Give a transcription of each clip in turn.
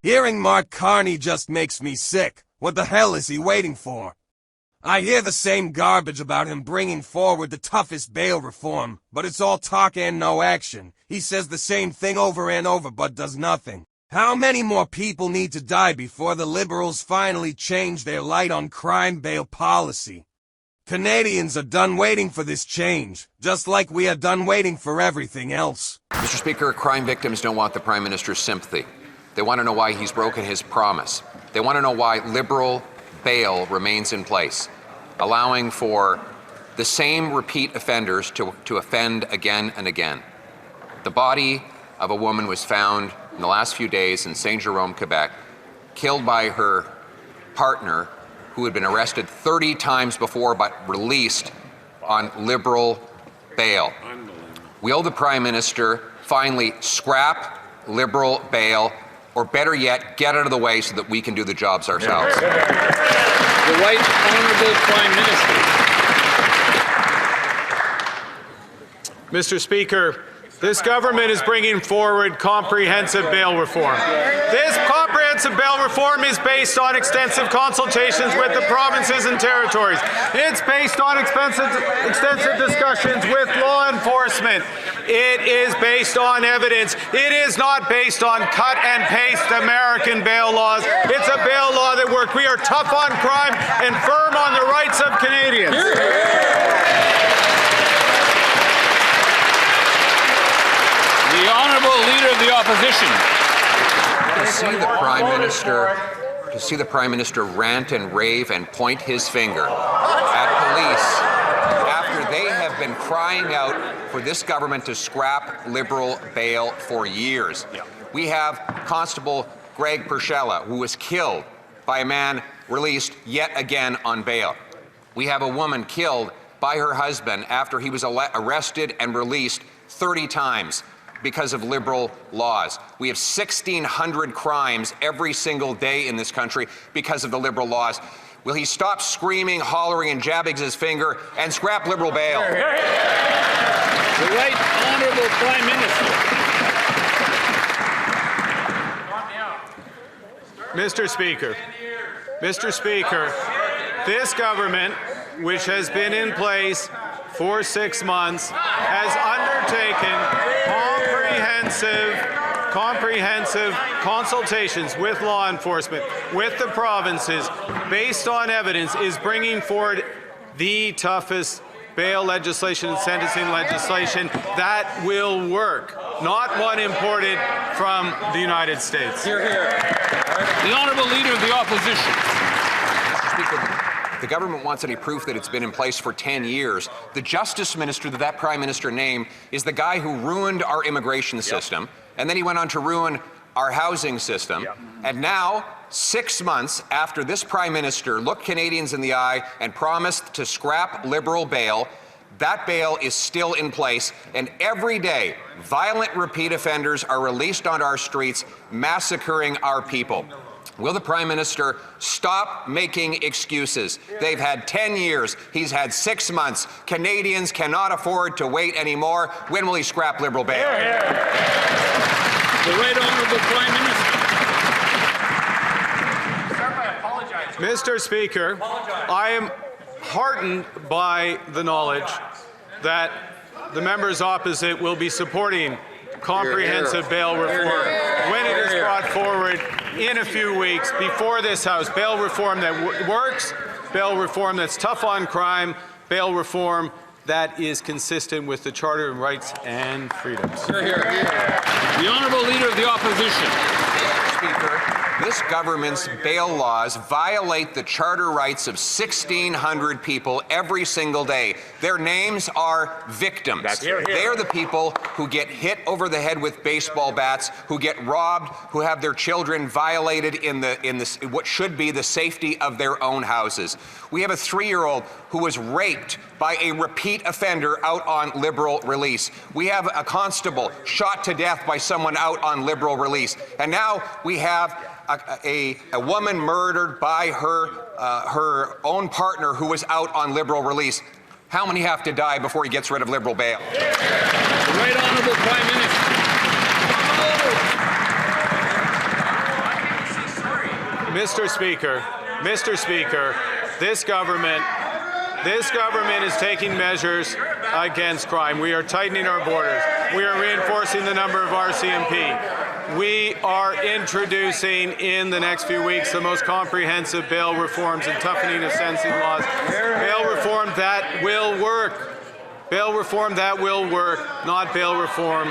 Hearing Mark Carney just makes me sick. What the hell is he waiting for? I hear the same garbage about him bringing forward the toughest bail reform, but it's all talk and no action. He says the same thing over and over but does nothing. How many more people need to die before the Liberals finally change their light on crime bail policy? Canadians are done waiting for this change, just like we are done waiting for everything else. Mr. Speaker, crime victims don't want the Prime Minister's sympathy. They want to know why he's broken his promise. They want to know why Liberal bail remains in place, allowing for the same repeat offenders to offend again and again. The body of a woman was found in the last few days in Saint-Jérôme, Quebec, killed by her partner, who had been arrested 30 times before but released on Liberal bail. Will the Prime Minister finally scrap Liberal bail, or better yet, get out of the way so that we can do the jobs ourselves? The Right Honourable Prime Minister. Mr. Speaker, this government is bringing forward comprehensive bail reform. This comprehensive bail reform is based on extensive consultations with the provinces and territories. It's based on extensive discussions with law enforcement. It is based on evidence. It is not based on cut and paste American bail laws. It's a bail law that works. We are tough on crime and firm on the rights of Canadians. The Honourable Leader of the Opposition. To see the Prime Minister rant and rave and point his finger at police after they have been crying out for this government to scrap Liberal bail for years. We have Constable Greg Pershella, who was killed by a man released yet again on bail. We have a woman killed by her husband after he was arrested and released 30 times because of Liberal laws. We have 1,600 crimes every single day in this country because of the Liberal laws. Will he stop screaming, hollering, and jabbing his finger and scrap Liberal bail? The Right Honourable Prime Minister. Mr. Speaker, this government, which has been in place for 6 months, has undertaken comprehensive consultations with law enforcement, with the provinces, based on evidence, is bringing forward the toughest bail legislation and sentencing legislation that will work, not one imported from the United States. Hear, hear. The Honourable Leader of the Opposition. Speaker, the government wants any proof that it's been in place for 10 years. The Justice Minister that Prime Minister named is the guy who ruined our immigration system, and then he went on to ruin our housing system. And now, 6 months after this Prime Minister looked Canadians in the eye and promised to scrap Liberal bail, that bail is still in place, and every day, violent repeat offenders are released on our streets, massacring our people. Will the Prime Minister stop making excuses? They've had 10 years. He's had 6 months. Canadians cannot afford to wait anymore. When will he scrap Liberal bail? The Right Honourable Prime Minister. Mr. Speaker, I am heartened by the knowledge that the members opposite will be supporting comprehensive bail reform when it is brought forward in a few weeks before this House. Bail reform that works, bail reform that's tough on crime, bail reform that is consistent with the Charter of Rights and Freedoms. Hear, hear. The Honourable Leader of the Opposition. Speaker, this government's bail laws violate the charter rights of 1,600 people every single day. Their names are victims. They are the people who get hit over the head with baseball bats, who get robbed, who have their children violated in what should be the safety of their own houses. We have a 3-year-old who was raped by a repeat offender out on Liberal release. We have a constable shot to death by someone out on Liberal release. And now we have a woman murdered by her own partner who was out on Liberal release. How many have to die before he gets rid of Liberal bail? The Right Honourable Prime Minister. Mr. Speaker, this government is taking measures against crime. We are tightening our borders. We are reinforcing the number of RCMP. We are introducing in the next few weeks the most comprehensive bail reforms and toughening of sentencing laws. Bail reform that will work. Bail reform that will work, not bail reform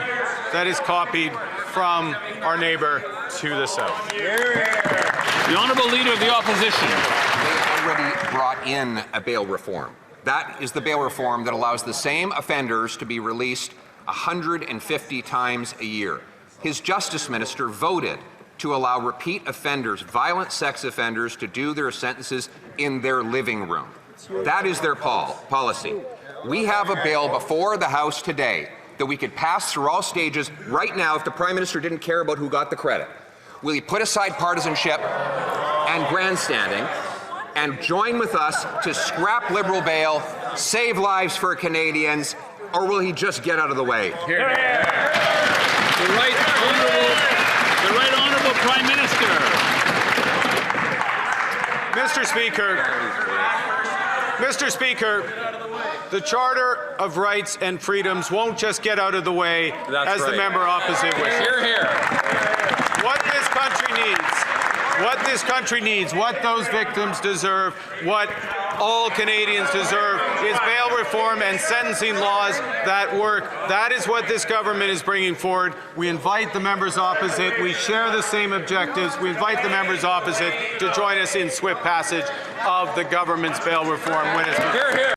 that is copied from our neighbor to the south. The Honourable Leader of the Opposition. They already brought in a bail reform. That is the bail reform that allows the same offenders to be released 150 times a year. His Justice Minister voted to allow repeat offenders, violent sex offenders, to do their sentences in their living room. That is their policy. We have a bill before the House today that we could pass through all stages right now if the Prime Minister didn't care about who got the credit. Will he put aside partisanship and grandstanding and join with us to scrap Liberal bail, save lives for Canadians, or will he just get out of the way? The Right Honourable Prime Minister. Mr. Speaker, the Charter of Rights and Freedoms won't just get out of the way the member opposite wishes. Hear, hear. What this country needs, what those victims deserve, what all Canadians deserve is bail reform and sentencing laws that work. That is what this government is bringing forward. We invite the members opposite. We share the same objectives. We invite the members opposite to join us in swift passage of the government's bail reform when it's... Hear, hear.